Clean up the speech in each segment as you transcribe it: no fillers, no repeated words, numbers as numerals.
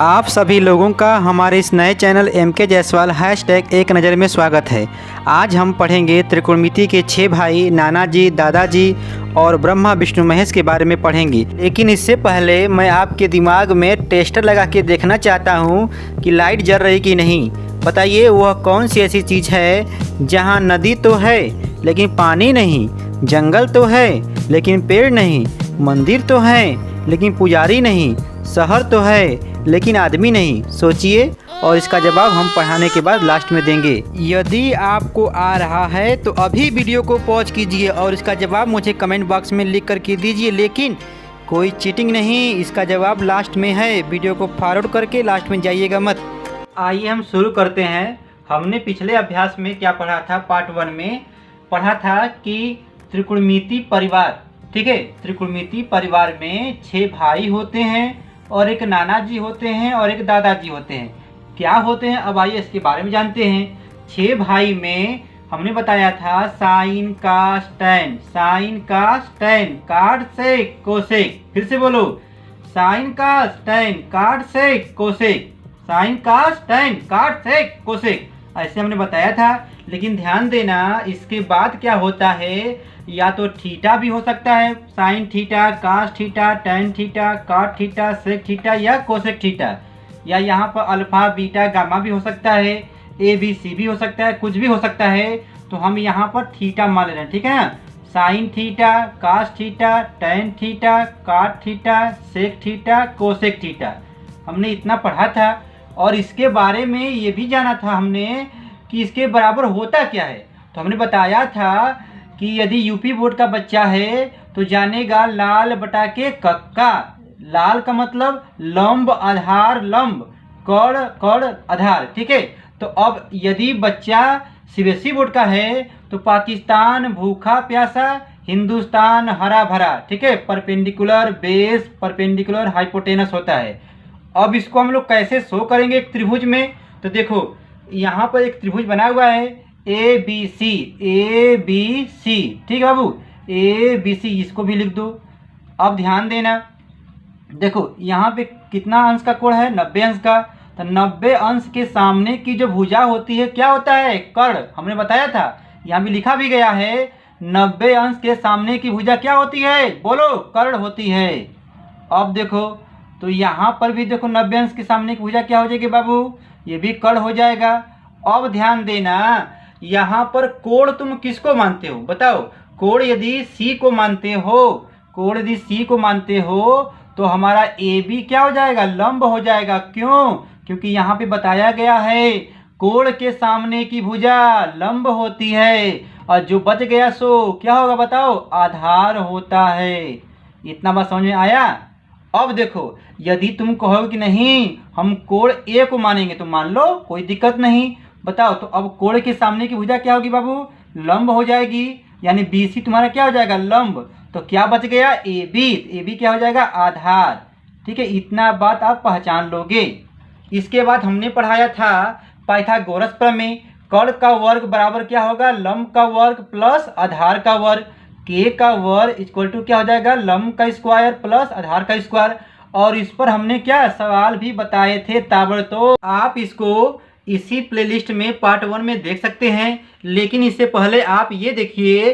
आप सभी लोगों का हमारे इस नए चैनल MK जायसवाल हैशटैग एक नज़र में स्वागत है। आज हम पढ़ेंगे त्रिकोणमिति के 6 भाई नानाजी, दादाजी और ब्रह्मा विष्णु महेश के बारे में पढ़ेंगे। लेकिन इससे पहले मैं आपके दिमाग में टेस्टर लगा के देखना चाहता हूँ कि लाइट जल रही कि नहीं। बताइए वह कौन सी ऐसी चीज़ है जहाँ नदी तो है लेकिन पानी नहीं, जंगल तो है लेकिन पेड़ नहीं, मंदिर तो है लेकिन पुजारी नहीं, शहर तो है लेकिन आदमी नहीं। सोचिए और इसका जवाब हम पढ़ाने के बाद लास्ट में देंगे। यदि आपको आ रहा है तो अभी वीडियो को पॉज कीजिए और इसका जवाब मुझे कमेंट बॉक्स में लिख कर के दीजिए, लेकिन कोई चीटिंग नहीं। इसका जवाब लास्ट में है, वीडियो को फॉरवर्ड करके लास्ट में जाइएगा मत। आइए हम शुरू करते हैं। हमने पिछले अभ्यास में क्या पढ़ा था? पार्ट 1 में पढ़ा था कि त्रिकोणमिति परिवार, ठीक है, त्रिकोणमिति परिवार में 6 भाई होते हैं और एक नाना जी होते हैं और एक दादाजी होते हैं। क्या होते हैं अब आइए इसके बारे में जानते हैं। 6 भाई में हमने बताया था साइन कास टैन, साइन कास टैन, काट सेक कोसेक। फिर से बोलो, साइन कास टैन, काट सेक कोसेक, साइन कास टैन, काट सेक कोसेक, ऐसे हमने बताया था। लेकिन ध्यान देना इसके बाद क्या होता है, या तो थीटा भी हो सकता है, sine theta, cos theta, tan theta, cot theta, sec theta या कोसेक थीटा, या यहाँ पर अल्फा बीटा गामा भी हो सकता है, ए बी सी भी हो सकता है, कुछ भी हो सकता है। तो हम यहाँ पर थीटा मान ले रहे हैं, ठीक है ना। Sine theta, cos theta, tan theta, cot theta, sec theta, cosec theta, हमने इतना पढ़ा था। और इसके बारे में ये भी जाना था हमने कि इसके बराबर होता क्या है। तो हमने बताया था कि यदि यूपी बोर्ड का बच्चा है तो जानेगा लाल बटा के कक्का। लाल का मतलब लंब, आधार, लंब, कड़, कड़, आधार, ठीक है। तो अब यदि बच्चा सीबीएसई बोर्ड का है तो पाकिस्तान भूखा प्यासा, हिंदुस्तान हरा भरा, ठीक है। परपेंडिकुलर बेस, परपेंडिकुलर हाइपोटेनस होता है। अब इसको हम लोग कैसे शो करेंगे एक त्रिभुज में? तो देखो यहाँ पर एक त्रिभुज बना हुआ है A B C, A B C, ठीक है बाबू, ए बी सी, इसको भी लिख दो। अब ध्यान देना, देखो यहाँ पे कितना अंश का कोण है? 90 अंश का। तो 90 अंश के सामने की जो भुजा होती है क्या होता है? कर्ण। हमने बताया था, यहाँ भी लिखा भी गया है, 90 अंश के सामने की भुजा क्या होती है? बोलो, कर्ण होती है। अब देखो तो यहाँ पर भी देखो 90 अंश के सामने की भुजा क्या हो जाएगी बाबू? ये भी कर्ण हो जाएगा। अब ध्यान देना, यहाँ पर कोण तुम किसको मानते हो बताओ? कोण यदि सी को मानते हो, कोण यदि सी को मानते हो तो हमारा ए बी क्या हो जाएगा? लंब हो जाएगा। क्यों? क्योंकि यहाँ पे बताया गया है कोण के सामने की भुजा लंब होती है और जो बच गया सो क्या होगा बताओ? आधार होता है। इतना बात समझ में आया? अब देखो यदि तुम कहोगे कि नहीं हम कोण ए को मानेंगे तो मान लो, कोई दिक्कत नहीं। बताओ तो अब कोण के सामने की भुजा क्या होगी बाबू? लंब हो जाएगी, यानी BC तुम्हारा क्या हो जाएगा? लंब। तो क्या बच गया? AB। AB क्या हो जाएगा? आधार, ठीक है। इतना बात आप पहचान लोगे। इसके बाद हमने पढ़ाया था पाइथागोरस प्रमेय। कर्ण का वर्ग बराबर क्या होगा? लंब का वर्ग प्लस आधार का वर्ग। के का वर्ग इक्वल टू क्या हो जाएगा? लंब का स्क्वायर प्लस आधार का स्क्वायर। और इस पर हमने क्या सवाल भी बताए थे ताबड़तोड़। आप इसको इसी प्लेलिस्ट में पार्ट 1 में देख सकते हैं। लेकिन इससे पहले आप ये देखिए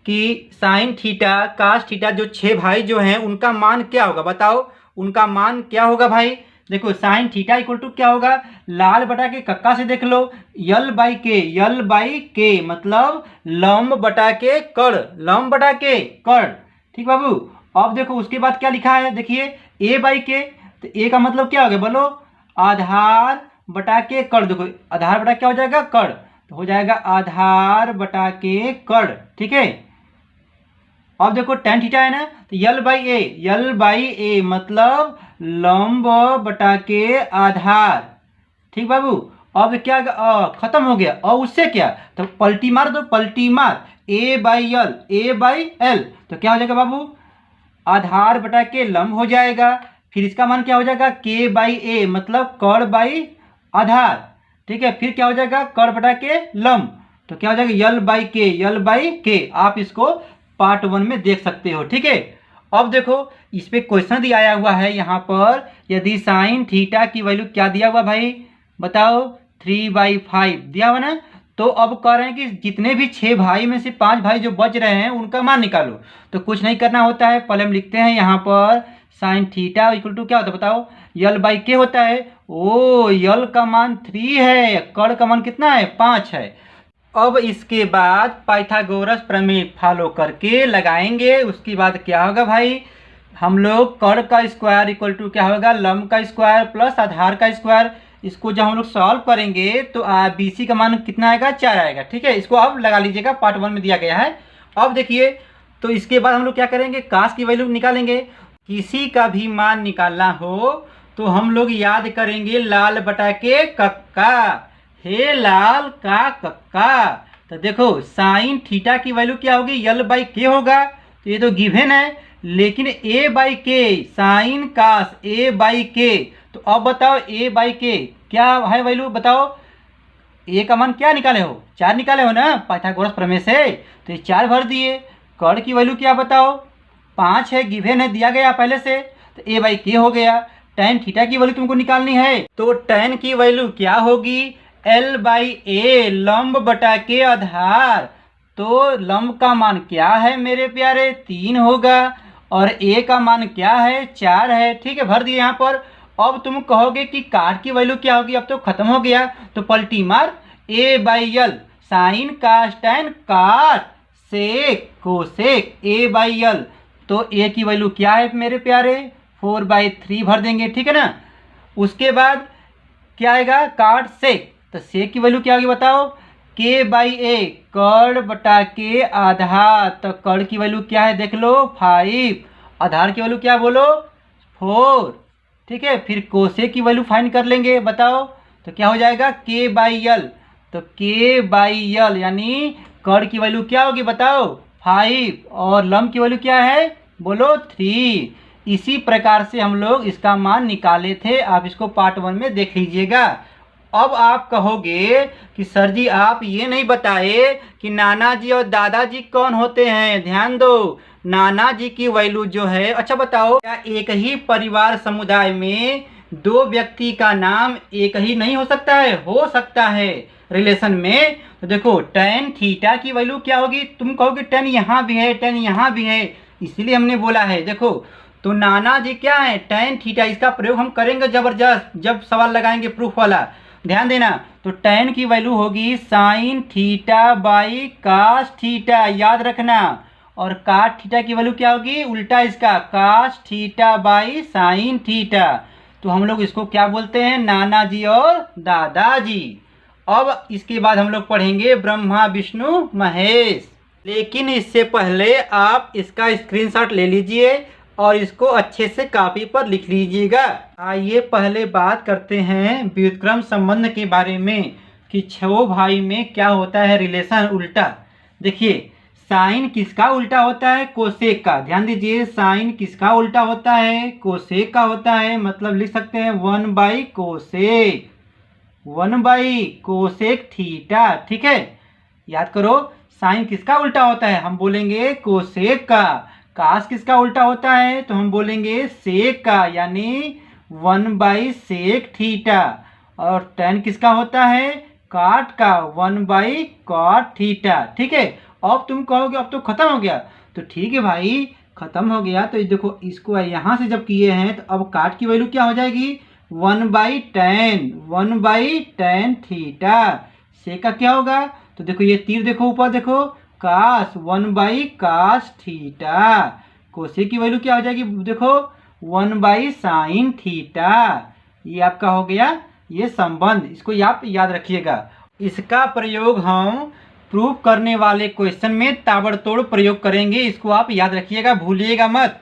कि साइन थीटा, कास थीटा, जो 6 भाई जो हैं उनका मान क्या होगा बताओ? उनका मान क्या होगा भाई? देखो साइन थीटा इक्वल टू क्या होगा? लाल बटा के कक्का से देख लो, यल बाई के, यल बाई के मतलब लंब बटा के कर्ण, लंब बटा के कर्ण, ठीक बाबू। अब देखो उसके बाद क्या लिखा है, देखिए ए बाई के, तो ए का मतलब क्या हो गया बोलो? आधार बटा के कर्ण। देखो आधार बटा क्या हो जाएगा? कर्ण। तो हो जाएगा आधार बटा के कर्ण, ठीक है। अब देखो tan थीटा है ना, तो यल बाई ए, यल बाई ए मतलब लंब बटा के आधार, ठीक बाबू। अब क्या खत्म हो गया। और उससे क्या, तो पलटी मार दो, पलटी मार, A by L, A by L, तो क्या हो जाएगा बाबू? आधार बटा के लंब हो जाएगा। फिर इसका मान क्या हो जाएगा? के बाई ए मतलब कर्ण बाई आधार, ठीक है। फिर क्या हो जाएगा? कर्ण बटा के लंब, तो क्या हो जाएगा? यल बाई के, यल बाई के। आप इसको पार्ट 1 में देख सकते हो, ठीक है। अब देखो इस पे क्वेश्चन दिया आया हुआ है यहाँ पर, यदि साइन थीटा की वैल्यू क्या दिया हुआ भाई बताओ 3/5 दिया हुआ ना। तो अब कह रहे हैं कि जितने भी 6 भाई में से 5 भाई जो बच रहे हैं उनका मान निकालो। तो कुछ नहीं करना होता है, पहले हम लिखते हैं यहाँ पर साइन थीटा इक्वल टू क्या होता है बताओ, L/K होता है। ओ L का मान 3 है, कर्ण का मान कितना है 5 है। अब इसके बाद पाइथागोरस प्रमेय फॉलो करके लगाएंगे। उसके बाद क्या होगा भाई, हम लोग कर्ण का स्क्वायर इक्वल टू क्या होगा, लंब का स्क्वायर प्लस आधार का स्क्वायर। इसको जब हम लोग सॉल्व करेंगे तो BC का मान कितना आएगा 4 आएगा। ठीक है, इसको अब लगा लीजिएगा, पार्ट 1 में दिया गया है। अब देखिए तो इसके बाद हम लोग क्या करेंगे, काश की वैल्यू निकालेंगे। किसी का भी मान निकालना हो तो हम लोग याद करेंगे लाल बटा के कक्का, हे लाल का कक्का। तो देखो साइन थीटा की वैल्यू क्या होगी, L/K होगा। तो ये तो गिवन है, लेकिन A/K साइन कास A/K। तो अब बताओ A/K क्या है वैल्यू बताओ। ए का मान क्या निकाले हो, 4 निकाले हो ना पाइथागोरस प्रमेय से। तो ये 4 भर दिए। कर्ण की वैल्यू क्या बताओ 5 है, गिवन है, दिया गया पहले से। तो A/K हो गया। tan थीटा की वैल्यू तुमको निकालनी है, तो tan की वैल्यू क्या होगी L/A लंब बटा के आधार। तो लंब का मान क्या है मेरे प्यारे 3 होगा, और A का मान क्या है 4 है। ठीक है, भर दिए यहाँ पर। अब तुम कहोगे कि काट की वैल्यू क्या होगी, अब तो खत्म हो गया। तो पलटी मार A/L साइन कास टैन काट सेक कोसेक A/L। तो A की वैल्यू क्या है मेरे प्यारे 4/3 भर देंगे। ठीक है ना। उसके बाद क्या आएगा काट सेक, तो सेक की वैल्यू क्या होगी बताओ K/A कर्ण बटा के आधार। तो कर्ण की वैल्यू क्या है देख लो 5, आधार की वैल्यू क्या बोलो 4। ठीक है, फिर कोसेक की वैल्यू फाइंड कर लेंगे बताओ। तो क्या हो जाएगा K/L। तो K/L यानी कर्ण की वैल्यू क्या होगी बताओ 5, और लंब की वैल्यू क्या है बोलो 3। इसी प्रकार से हम लोग इसका मान निकाले थे, आप इसको पार्ट 1 में देख लीजिएगा। अब आप कहोगे कि सर जी आप ये नहीं बताए कि नाना जी और दादाजी कौन होते हैं। ध्यान दो, नाना जी की वैल्यू जो है, अच्छा बताओ क्या एक ही परिवार समुदाय में 2 व्यक्ति का नाम एक ही नहीं हो सकता है, हो सकता है रिलेशन में। तो देखो tan थीटा की वैल्यू क्या होगी, तुम कहोगे tan यहाँ भी है tan यहाँ भी है, इसीलिए हमने बोला है। देखो तो नाना जी क्या है tan थीटा, इसका प्रयोग हम करेंगे जबरदस्त जब सवाल लगाएंगे प्रूफ वाला, ध्यान देना। तो tan की वैल्यू होगी sine theta by cos theta, याद रखना। और काट थीटा की वैल्यू क्या होगी उल्टा इसका cos theta by sine theta. तो हम लोग इसको क्या बोलते हैं नाना जी और दादाजी। अब इसके बाद हम लोग पढ़ेंगे ब्रह्मा विष्णु महेश, लेकिन इससे पहले आप इसका स्क्रीनशॉट ले लीजिए और इसको अच्छे से कॉपी पर लिख लीजिएगा। आइए पहले बात करते हैं व्युत्क्रम संबंध के बारे में कि 6 भाई में क्या होता है रिलेशन उल्टा। देखिए साइन किसका उल्टा होता है कोसेक का, ध्यान दीजिए साइन किसका उल्टा होता है कोसेक का होता है। मतलब लिख सकते हैं 1/कोसेक, 1/कोसेक थीटा। ठीक है, याद करो साइन किसका उल्टा होता है, हम बोलेंगे कोसेक का। कास किसका उल्टा होता है तो हम बोलेंगे सेक का, यानी 1/सेक थीटा। और tan किसका होता है काट का, 1/कॉट थीटा। ठीक है, अब तुम कहोगे अब तो खत्म हो गया, तो ठीक है भाई खत्म हो गया। तो देखो इसको यहाँ से जब किए हैं तो अब काट की वैल्यू क्या हो जाएगी 1/tan, 1/tan थीटा। सेक का क्या होगा, तो देखो ये तीर देखो ऊपर देखो कास, 1/कास थीटा। कोसेक की वैल्यू क्या हो जाएगी देखो 1/साइन थीटा। ये आपका हो गया ये संबंध, इसको आप याद रखिएगा। इसका प्रयोग हम प्रूफ करने वाले क्वेश्चन में ताबड़तोड़ प्रयोग करेंगे, इसको आप याद रखिएगा भूलिएगा मत।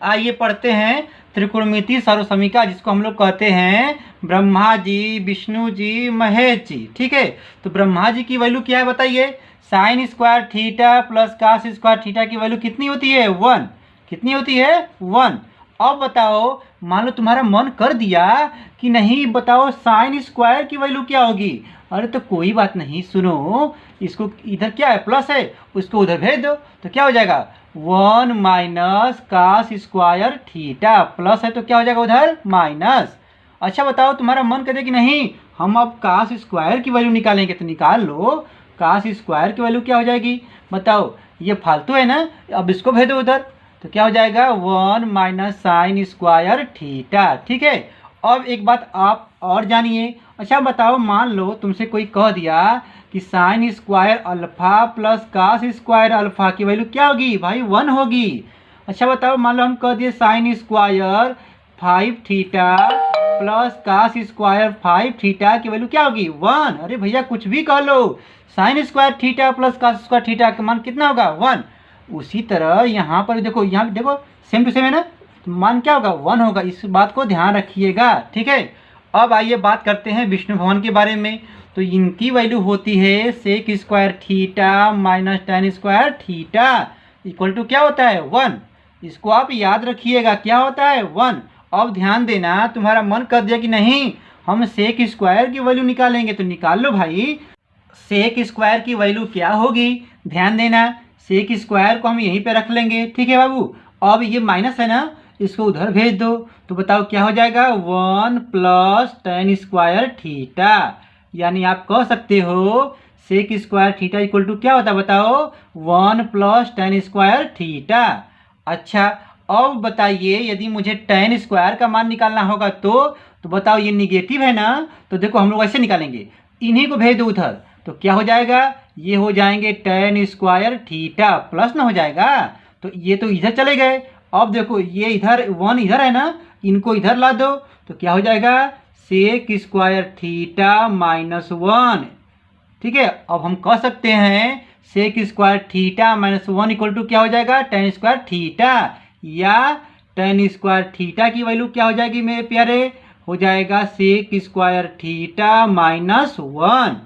आइए पढ़ते हैं त्रिकोणमिति सर्वसमीका, जिसको हम लोग कहते हैं ब्रह्मा जी विष्णु जी महेश जी। ठीक है, तो ब्रह्मा जी की वैल्यू क्या है बताइए, sine square theta plus cos square theta की वैल्यू कितनी होती है 1, कितनी होती है 1। अब बताओ मान लो तुम्हारा मन कर दिया कि नहीं बताओ साइन स्क्वायर की वैल्यू क्या होगी। अरे तो कोई बात नहीं, सुनो इसको इधर क्या है प्लस है उसको उधर भेज दो, तो क्या हो जाएगा 1 minus cos square theta, plus है तो क्या हो जाएगा उधर माइनस। अच्छा बताओ तुम्हारा मन करे कि नहीं हम अब कास स्क्वायर की वैल्यू निकालेंगे, तो निकाल लो। कास स्क्वायर की वैल्यू क्या हो जाएगी बताओ, ये फालतू है ना, अब इसको भेज दो उधर, तो क्या हो जाएगा 1 माइनस साइन स्क्वायर थीटा। ठीक है, अब एक बात आप और जानिए। अच्छा बताओ, मान लो तुमसे कोई कह दिया कि sine square alpha plus cos square alpha की वैल्यू क्या होगी भाई 1 होगी। अच्छा बताओ, मान लो हम कह दिए sine square 5 theta plus cos square 5 theta की वैल्यू क्या होगी 1। अरे भैया कुछ भी कह लो, sine square theta plus cos square theta का मान कितना होगा 1। उसी तरह यहाँ पर देखो, यहाँ देखो सेम टू सेम है ना, तो मान क्या होगा 1 होगा, इस बात को ध्यान रखिएगा। ठीक है, अब आइए बात करते हैं विष्णु भगवान के बारे में। तो इनकी वैल्यू होती है sec square theta minus tan square theta equal to क्या होता है 1। इसको आप याद रखिएगा, क्या होता है 1। अब ध्यान देना, तुम्हारा मन कर दिया कि नहीं हम सेक स्क्वायर की वैल्यू निकालेंगे, तो निकाल लो भाई। सेक स्क्वायर की वैल्यू क्या होगी, ध्यान देना, सेक स्क्वायर को हम यहीं पे रख लेंगे। ठीक है बाबू, अब ये माइनस है ना, इसको उधर भेज दो, तो बताओ क्या हो जाएगा 1 प्लस टेन स्क्वायर थीटा। यानी आप कह सकते हो sec square theta equal to क्या होता है बताओ 1 प्लस टेन स्क्वायर थीटा। अच्छा अब बताइए, यदि मुझे टेन स्क्वायर का मान निकालना होगा तो बताओ ये निगेटिव है ना, तो देखो हम लोग ऐसे निकालेंगे, इन्हीं को भेज दो उधर, तो क्या हो जाएगा ये हो जाएंगे टेन स्क्वायर थीटा प्लस ना हो जाएगा, तो ये तो इधर चले गए। अब देखो ये इधर 1 इधर है ना, इनको इधर ला दो, तो क्या हो जाएगा सेक स्क्वायर थीटा माइनस 1। ठीक है, अब हम कह सकते हैं sec square theta minus 1 equal to क्या हो जाएगा टेन स्क्वायर थीटा, या टेन स्क्वायर थीटा की वैल्यू क्या हो जाएगी मेरे प्यारे, हो जाएगा सेक स्क्वायर थीटा माइनस 1।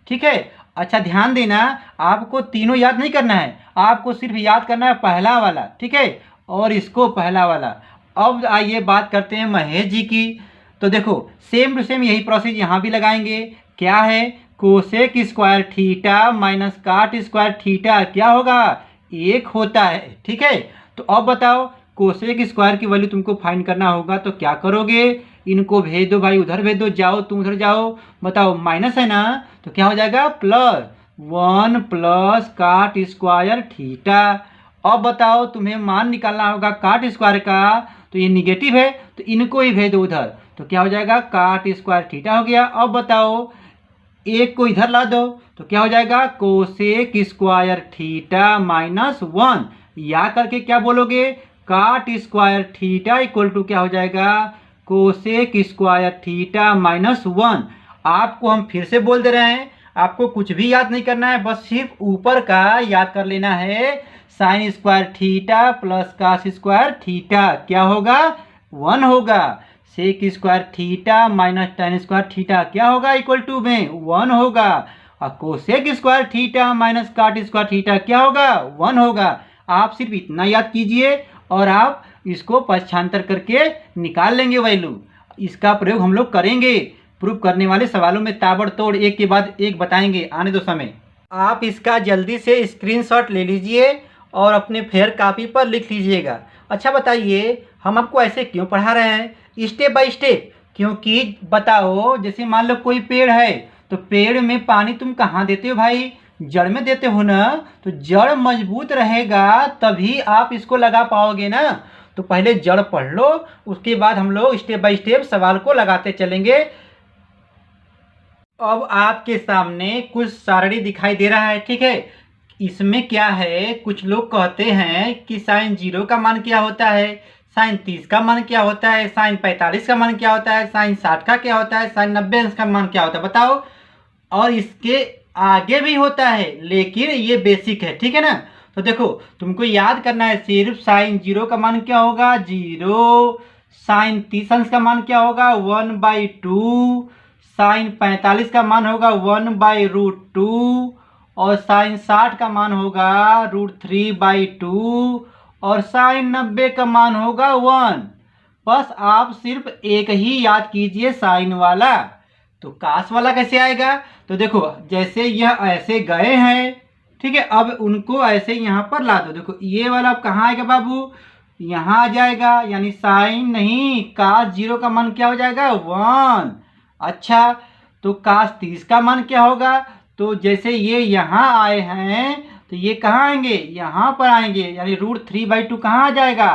ठीक है, अच्छा ध्यान देना, आपको तीनों याद नहीं करना है, आपको सिर्फ याद करना है पहला वाला। ठीक है, और इसको पहला वाला। अब आइए बात करते हैं महेश जी की। तो देखो सेम टू सेम यही प्रोसेस यहाँ भी लगाएंगे। क्या है cosec square theta minus cot square theta क्या होगा 1 होता है। ठीक है, तो अब बताओ कोसेक स्क्वायर की वैल्यू तुमको फाइंड करना होगा, तो क्या करोगे, इनको भेज दो भाई उधर भेज दो, जाओ तुम उधर जाओ, बताओ माइनस है ना, तो क्या हो जाएगा प्लस 1 प्लस काट स्क्वायर थीटा। अब बताओ तुम्हें मान निकालना होगा काट स्क्वायर का, तो ये निगेटिव है तो इनको ही भेज दो उधर, तो क्या हो जाएगा काट स्क्वायर थीटा हो गया। अब बताओ एक को इधर ला दो, तो क्या हो जाएगा कोसेक स्क्वायर थीटा माइनस 1, या करके क्या बोलोगे काट स्क्वायर थीटा इक्वल टू क्या हो जाएगा कोसेक स्क्वायर थीटा माइनस 1। आपको हम फिर से बोल दे रहे हैं, आपको कुछ भी याद नहीं करना है, बस सिर्फ ऊपर का याद कर लेना है। Sine square theta plus cos square theta क्या होगा 1 होगा, sec square theta minus tan square theta क्या होगा इक्वल टू में 1 होगा, और cosec square theta minus cot square theta क्या होगा 1 होगा। आप सिर्फ इतना याद कीजिए और आप इसको पक्षांतर करके निकाल लेंगे वैल्यू। इसका प्रयोग हम लोग करेंगे, प्रूफ करने वाले सवालों में ताबड़तोड़ एक के बाद एक बताएंगे, आने दो समय। आप इसका जल्दी से स्क्रीनशॉट ले लीजिए और अपने फेयर कॉपी पर लिख लीजिएगा। अच्छा बताइए हम आपको ऐसे क्यों पढ़ा रहे हैं स्टेप बाय स्टेप, क्योंकि बताओ जैसे मान लो कोई पेड़ है, तो पेड़ में पानी तुम कहाँ देते हो भाई जड़ में देते हो ना, तो जड़ मजबूत रहेगा तभी आप इसको लगा पाओगे ना। तो पहले जड़ पढ़ लो, उसके बाद हम लोग स्टेप बाय स्टेप सवाल को लगाते चलेंगे। अब आपके सामने कुछ सारणी दिखाई दे रहा है। ठीक है, इसमें क्या है कुछ लोग कहते हैं कि साइन 0 का मान क्या होता है, साइन 30 का मान क्या होता है, साइन 45 का मान क्या होता है, साइन 60 का क्या होता है, साइन 90 का मान क्या होता है बताओ। और इसके आगे भी होता है लेकिन ये बेसिक है। ठीक है ना, तो देखो तुमको याद करना है सिर्फ साइन 0 का मान क्या होगा 0, साइन 30 अंश का मान क्या होगा 1/2, साइन 45 का मान होगा 1/√2, और साइन 60 का मान होगा √3/2, और साइन 90 का मान होगा 1। बस आप सिर्फ एक ही याद कीजिए साइन वाला, तो कास वाला कैसे आएगा, तो देखो जैसे यह ऐसे गए हैं, ठीक है, अब उनको ऐसे यहाँ पर ला दो। देखो ये वाला अब कहाँ आएगा बाबू, यहाँ आ जाएगा, यानी साइन नहीं काश 0 का मान क्या हो जाएगा 1। अच्छा, तो काश 30 का मान क्या होगा, तो जैसे ये यहाँ आए हैं तो ये कहाँ आएंगे, यहाँ पर आएंगे, यानी √3/2 कहाँ आ जाएगा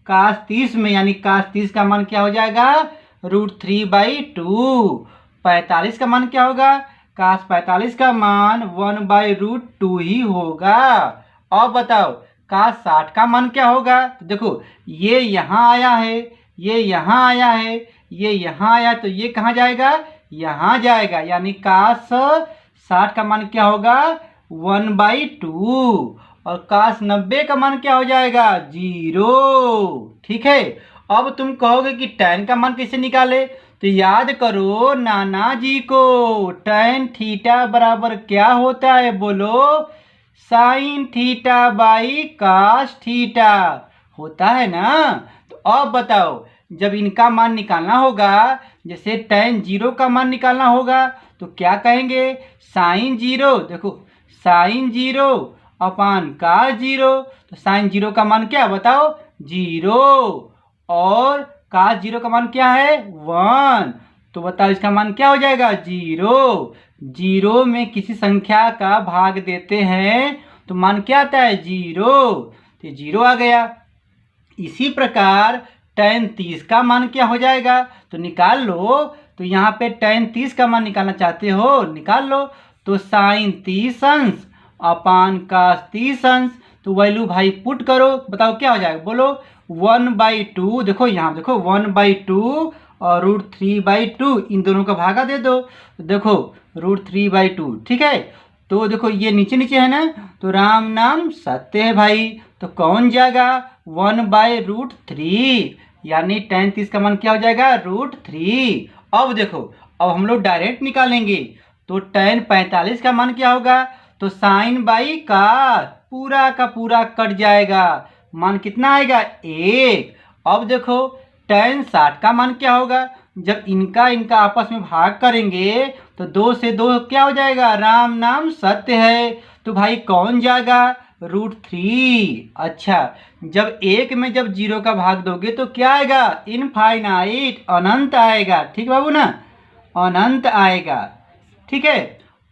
काश 30 में, यानी काश 30 का मान क्या हो जाएगा √3/2। 45 का मान क्या होगा, काश 45 का मान 1/√2 ही होगा। अब बताओ काश 60 का मान क्या होगा, तो देखो ये यहाँ आया है, ये यहाँ आया है, ये यहाँ आया, तो ये कहाँ जाएगा, यहाँ जाएगा, यानी काश 60 का मान क्या होगा 1/2। और काश 90 का मान क्या हो जाएगा 0। ठीक है, अब तुम कहोगे कि tan का मान कैसे निकाले, तो याद करो नाना जी को, tan थीटा बराबर क्या होता है, बोलो sin θ/cos थीटा होता है ना। तो अब बताओ जब इनका मान निकालना होगा, जैसे tan 0 का मान निकालना होगा तो क्या कहेंगे sin 0, देखो sin 0 अपान cos 0, तो sin 0 का मान क्या बताओ 0 और cos 0 का मान क्या है 1, तो बताओ इसका मान क्या हो जाएगा 0। 0 में किसी संख्या का भाग देते हैं तो मान क्या आता है 0, तो 0 आ गया। इसी प्रकार tan 30 का मान क्या हो जाएगा, तो निकाल लो। तो यहाँ पे tan 30 का मान निकालना चाहते हो, निकाल लो। तो sin 30 अंश अपान cos 30 अंश, तो वैल्यू भाई पुट करो, बताओ क्या हो जाएगा, बोलो 1/2। देखो यहाँ देखो 1/2 और √3/2 इन दोनों का भागा दे दो, तो देखो √3/2। ठीक है, तो देखो ये नीचे नीचे है ना, तो राम नाम सत्य है भाई, तो कौन जाएगा 1/√3, यानी tan 30 का मान क्या हो जाएगा √3। अब देखो अब हम लोग डायरेक्ट निकालेंगे, तो tan 45 का मान क्या होगा, तो sin/cos पूरा का पूरा कट जाएगा, मान कितना आएगा 1। अब देखो tan 60 का मान क्या होगा, जब इनका इनका आपस में भाग करेंगे तो 2 से 2 क्या हो जाएगा, राम नाम सत्य है, तो भाई कौन जाएगा √3। अच्छा, जब 1 में जब 0 का भाग दोगे तो क्या आएगा इनफाइनाइट, अनंत आएगा। ठीक बाबू ना, अनंत आएगा। ठीक है,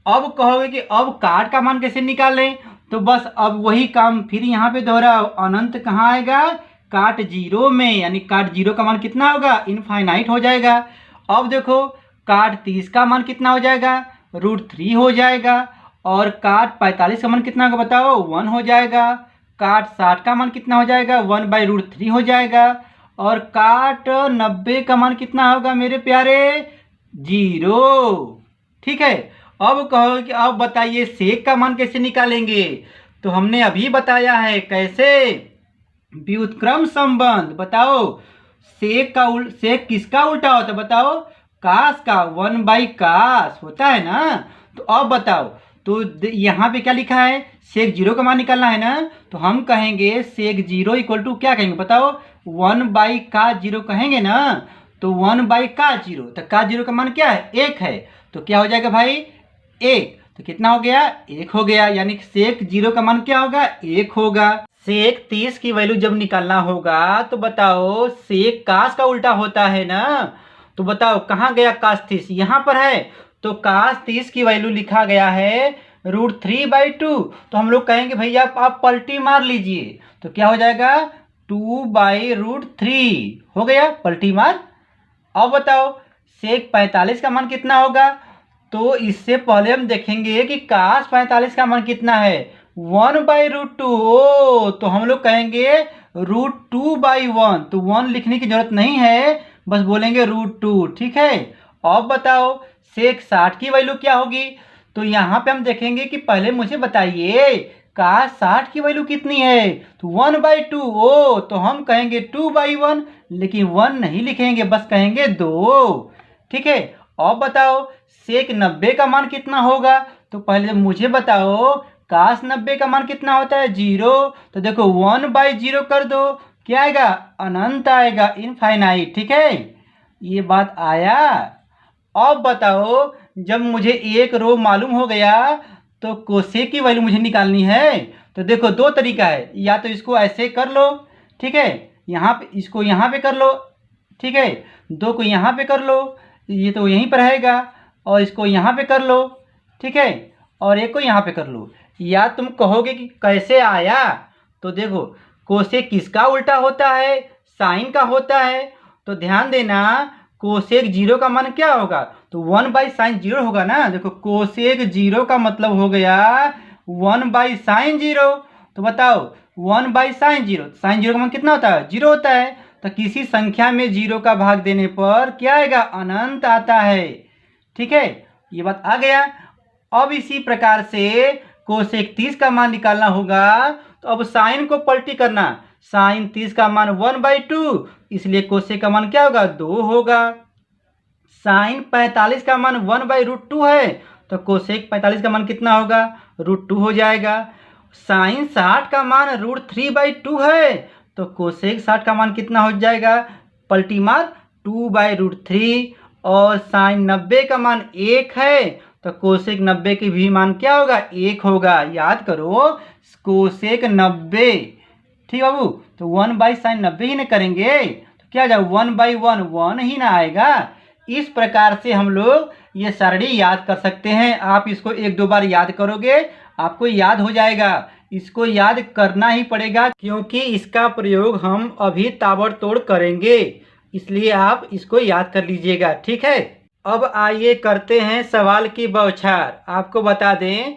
अब कहोगे कि अब काट का मान कैसे निकालें, तो बस अब वही काम फिर यहाँ पे दोहराओ, अनंत कहाँ आएगा काट 0 में, यानी काट 0 का मान कितना होगा इनफाइनाइट हो जाएगा। अब देखो काट 30 का मान कितना हो जाएगा √3 हो जाएगा, और काट 45 का मान कितना होगा बताओ 1 हो जाएगा, काट 60 का मान कितना हो जाएगा 1/√3 हो जाएगा, और काट 90 का मान कितना होगा मेरे प्यारे 0। ठीक है, अब कहो कि अब बताइए सेक का मान कैसे निकालेंगे, तो हमने अभी बताया है कैसे, व्युत्क्रम संबंध। बताओ सेक किसका उल्टा होता है, बताओ कास का, 1/cos होता है ना। तो अब बताओ, तो यहाँ पे क्या लिखा है सेक 0 का मान निकालना है ना, तो हम कहेंगे सेक 0 इक्वल टू क्या कहेंगे बताओ 1/cos 0 कहेंगे ना, तो 1/cos 0, तो cos 0 का मान क्या है 1 है, तो क्या हो जाएगा भाई 1, तो कितना हो गया 1 हो गया, यानी सेक 0 का मान क्या होगा 1 होगा। सेक 30 की वैल्यू जब निकालना होगा तो बताओ सेक कास का उल्टा होता है ना, तो बताओ कहाँ गया कास 30, यहाँ पर है, तो कास 30 की वैल्यू लिखा गया है √3/2, तो हम लोग कहेंगे भैया आप पलटी मार लीजिए, तो क्या हो जाएगा 2/√3 हो गया, पलटी मार। अब बताओ सेक 45 का मान कितना होगा, तो इससे पहले हम देखेंगे कि कास 45 का मान कितना है 1/√2, तो हम लोग कहेंगे √2/1, तो 1 लिखने की जरूरत नहीं है, बस बोलेंगे √2। ठीक है, अब बताओ सेक 60 की वैल्यू क्या होगी, तो यहाँ पे हम देखेंगे कि पहले मुझे बताइए कास 60 की वैल्यू कितनी है, तो 1/2, ओ तो हम कहेंगे 2/1, लेकिन 1 नहीं लिखेंगे, बस कहेंगे 2। ठीक है, अब बताओ सेक 90 का मान कितना होगा, तो पहले मुझे बताओ कास 90 का मान कितना होता है 0, तो देखो 1/0 कर दो, क्या आएगा अनंत आएगा, इनफाइनाइट। ठीक है, ये बात आया। अब बताओ जब मुझे एक रो मालूम हो गया तो कोसेक की वैल्यू मुझे निकालनी है। तो देखो दो तरीका है, या तो इसको ऐसे कर लो, ठीक है, यहाँ पे इसको यहाँ पे कर लो, ठीक है, दो को यहाँ पे कर लो, ये तो यहीं पर रहेगा, और इसको यहाँ पे कर लो, ठीक है, और एक को यहाँ पे कर लो। या तुम कहोगे कि कैसे आया, तो देखो कोसेक किसका उल्टा होता है, साइन का होता है। तो ध्यान देना, कोसेक जीरो का मान क्या होगा, तो 1/sin जीरो होगा ना। देखो कोसेक जीरो का मतलब हो गया 1/sin जीरो। तो बताओ 1/sin जीरो, साइन जीरो का मान कितना होता है, जीरो होता है। तो किसी संख्या में जीरो का भाग देने पर क्या आएगा, अनंत आता है। ठीक है, ये बात आ गया। अब इसी प्रकार से कोसेक 30 का मान निकालना होगा। तो अब साइन को पलटी करना, साइन 30 का मान 1/2, इसलिए कोसेक का मान क्या होगा, 2 होगा। साइन 45 का मान 1/√2 है, तो कोसेक 45 का मान कितना होगा, √2 हो जाएगा। साइन 60 का मान √3/2 है, तो कोसेक 60 का मान कितना हो जाएगा, पलटी मार 2/√3। और साइन 90 का मान 1 है, तो कोसेक 90 की भी मान क्या होगा, 1 होगा। याद करो कोसेक 90, ठीक बाबू, तो 1/sin 90 ही ना करेंगे, तो क्या जाए 1/1 1 ही ना आएगा। इस प्रकार से हम लोग ये सारणी याद कर सकते हैं। आप इसको एक दो बार याद करोगे आपको याद हो जाएगा। इसको याद करना ही पड़ेगा क्योंकि इसका प्रयोग हम अभी ताबड़तोड़ करेंगे, इसलिए आप इसको याद कर लीजिएगा, ठीक है। अब आइए करते हैं सवाल की बौछार। आपको बता दें,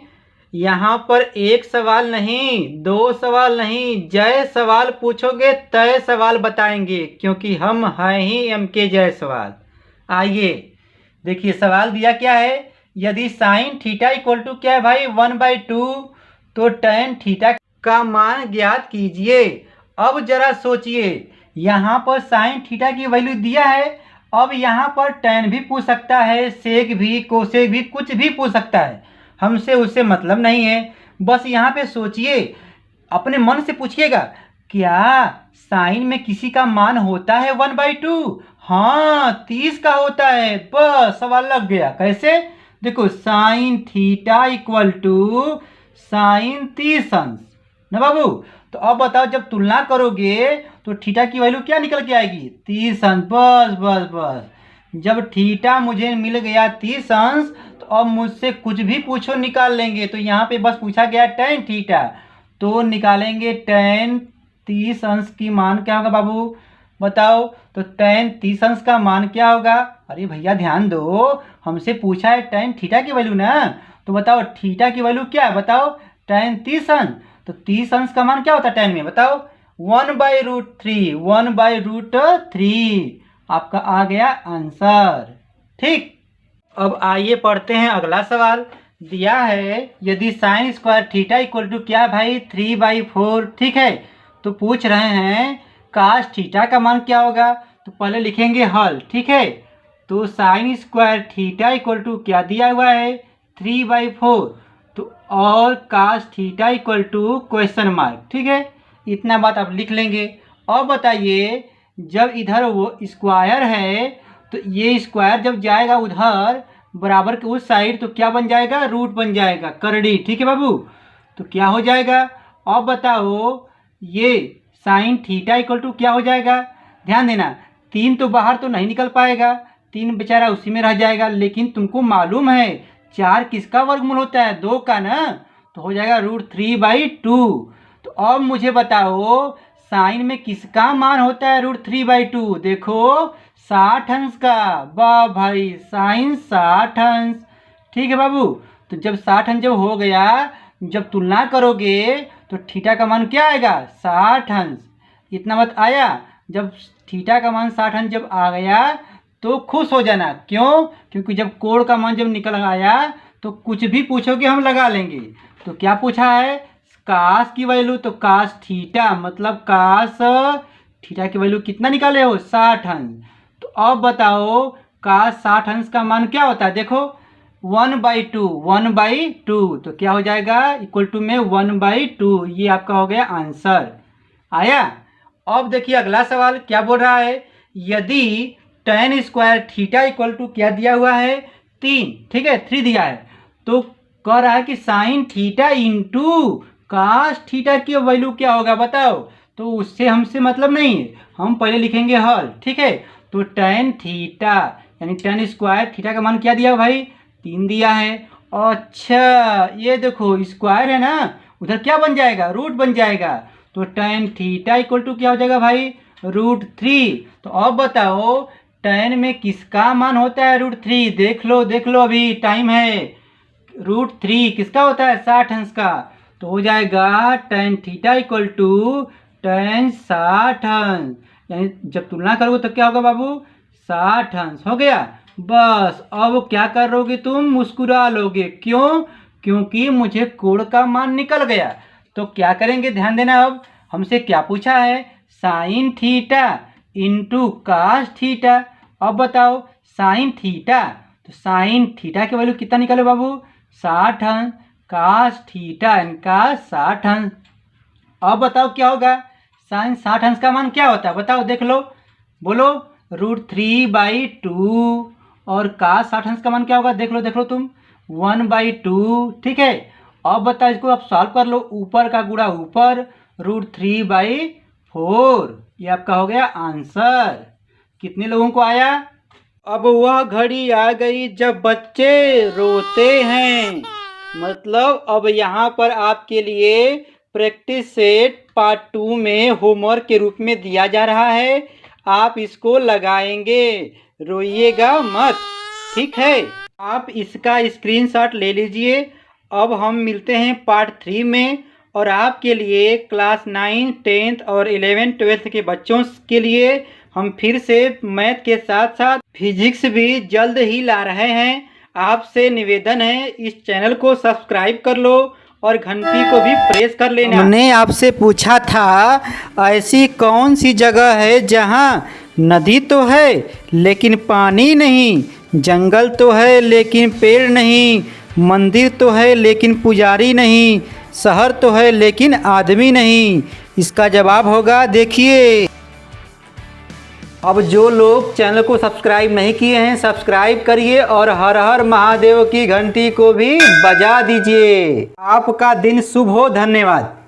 यहाँ पर एक सवाल नहीं, दो सवाल नहीं, जय सवाल पूछोगे तय सवाल बताएंगे, क्योंकि हम हैं ही MK जायसवाल। आइए देखिए सवाल दिया क्या है, यदि साइन थीटा इक्वल टू क्या है भाई 1/2, तो टेन थीटा का मान ज्ञात कीजिए। अब जरा सोचिए, यहाँ पर साइन थीटा की वैल्यू दिया है, अब यहाँ पर टेन भी पूछ सकता है, सेक भी, कोसेक भी, कुछ भी पूछ सकता है, हमसे उससे मतलब नहीं है। बस यहाँ पे सोचिए, अपने मन से पूछिएगा, क्या साइन में किसी का मान होता है 1/2? हाँ 30 का होता है। बस सवाल लग गया। कैसे, देखो sine theta equal to sine 30 अंश ना बाबू। तो अब बताओ जब तुलना करोगे तो थीटा की वैल्यू क्या निकल के आएगी, 30 अंश। बस बस बस, जब थीटा मुझे मिल गया 30 अंश, तो अब मुझसे कुछ भी पूछो निकाल लेंगे। तो यहाँ पे बस पूछा गया टेन थीटा, तो निकालेंगे टेन 30 अंश की मान क्या होगा बाबू, बताओ। तो टेन 30 अंश का मान क्या होगा, अरे भैया ध्यान दो, हमसे पूछा है टेन थीटा की वैल्यू ना, तो बताओ थीटा की वैल्यू क्या है, बताओ टेन 30 अंश। तो 30 अंश का मान क्या होता है टेन में, बताओ 1/√3, 1/√3 आपका आ गया आंसर। ठीक, अब आइए पढ़ते हैं अगला सवाल। दिया है यदि sine square theta equal to क्या भाई 3/4, ठीक है। तो पूछ रहे हैं काश थीटा का मान क्या होगा, तो पहले लिखेंगे हल, ठीक है। तो sine square theta equal to क्या दिया हुआ है 3/4, तो और cos theta equal to question mark, ठीक है। इतना बात आप लिख लेंगे। अब बताइए जब इधर वो स्क्वायर है, तो ये स्क्वायर जब जाएगा उधर बराबर के उस साइड, तो क्या बन जाएगा, रूट बन जाएगा, करड़ी, ठीक है बाबू। तो क्या हो जाएगा, अब बताओ ये साइन थीटा इक्वल टू क्या हो जाएगा, ध्यान देना, 3 तो बाहर तो नहीं निकल पाएगा, 3 बेचारा उसी में रह जाएगा। लेकिन तुमको मालूम है 4 किसका वर्गमूल होता है, 2 का ना, तो हो जाएगा √3/2। तो अब मुझे बताओ साइन में किसका मान होता है √3/2, देखो 60 अंश का। वाह भाई, साइन 60 अंश, ठीक है बाबू। तो जब 60 अंश जब हो गया, जब तुलना करोगे तो थीटा का मान क्या आएगा, 60 अंश। इतना मत आया, जब थीटा का मान 60 अंश जब आ गया तो खुश हो जाना, क्यों, क्योंकि जब कोण का मान जब निकल आया तो कुछ भी पूछोगे हम लगा लेंगे। तो क्या पूछा है, काश की वैल्यू, तो काश थीटा मतलब काश थीटा की वैल्यू कितना निकाले हो, 60 अंश। तो अब बताओ काश 60 अंश का मान क्या होता है, देखो 1/2, 1/2, तो क्या हो जाएगा इक्वल टू में 1/2, ये आपका हो गया आंसर। आया। अब देखिए अगला सवाल क्या बोल रहा है, यदि tan square theta equal to क्या दिया हुआ है 3, ठीक है 3 दिया है, तो कह रहा है कि sine theta into cos theta की वैल्यू क्या होगा बताओ। तो उससे हमसे मतलब नहीं है, हम पहले लिखेंगे हल, ठीक है। तो tan थीटा यानी tan स्क्वायर थीटा का मान क्या दिया भाई, 3 दिया है। अच्छा ये देखो स्क्वायर है ना, उधर क्या बन जाएगा, रूट बन जाएगा। तो tan थीटा इक्वल टू क्या हो जाएगा भाई, √3। तो अब बताओ tan में किसका मान होता है √3, देख लो अभी टाइम है। √3 किसका होता है, 60 अंश का। तो हो जाएगा tan theta equal to tan 60 अंश, यानी जब तुलना करोगे तो क्या होगा बाबू, 60 अंश हो गया। बस अब क्या करोगे तुम, मुस्कुरा लोगे, क्यों, क्योंकि मुझे कोण का मान निकल गया। तो क्या करेंगे ध्यान देना, अब हमसे क्या पूछा है, sine theta into cos theta. अब बताओ साइन थीटा, तो साइन थीटा की वैल्यू कितना निकालो बाबू, 60 अंश, कास थीटा इनका 60 अंश। अब बताओ क्या होगा, साइन 60 अंश का मान क्या होता है बताओ, देख लो, बोलो, √3/2। और कास 60 अंश का मान क्या होगा, देख लो तुम, 1/2, ठीक है। अब बताओ इसको आप सॉल्व कर लो, ऊपर का गुणा ऊपर, √3/4, ये आपका हो गया आंसर। कितने लोगों को आया। अब वह घड़ी आ गई जब बच्चे रोते हैं, मतलब अब यहाँ पर आपके लिए प्रैक्टिस सेट पार्ट 2 में होमवर्क के रूप में दिया जा रहा है। आप इसको लगाएंगे, रोइएगा मत, ठीक है। आप इसका स्क्रीनशॉट ले लीजिए। अब हम मिलते हैं पार्ट 3 में, और आपके लिए क्लास 9, 10th और 11th 12th के बच्चों के लिए हम फिर से मैथ के साथ साथ फिजिक्स भी जल्द ही ला रहे हैं। आपसे निवेदन है इस चैनल को सब्सक्राइब कर लो और घंटी को भी प्रेस कर लेना। हमने आपसे पूछा था ऐसी कौन सी जगह है जहां नदी तो है लेकिन पानी नहीं, जंगल तो है लेकिन पेड़ नहीं, मंदिर तो है लेकिन पुजारी नहीं, शहर तो है लेकिन आदमी नहीं। इसका जवाब होगा, देखिए। अब जो लोग चैनल को सब्सक्राइब नहीं किए हैं सब्सक्राइब करिए और हर हर महादेव की घंटी को भी बजा दीजिए। आपका दिन शुभ हो, धन्यवाद।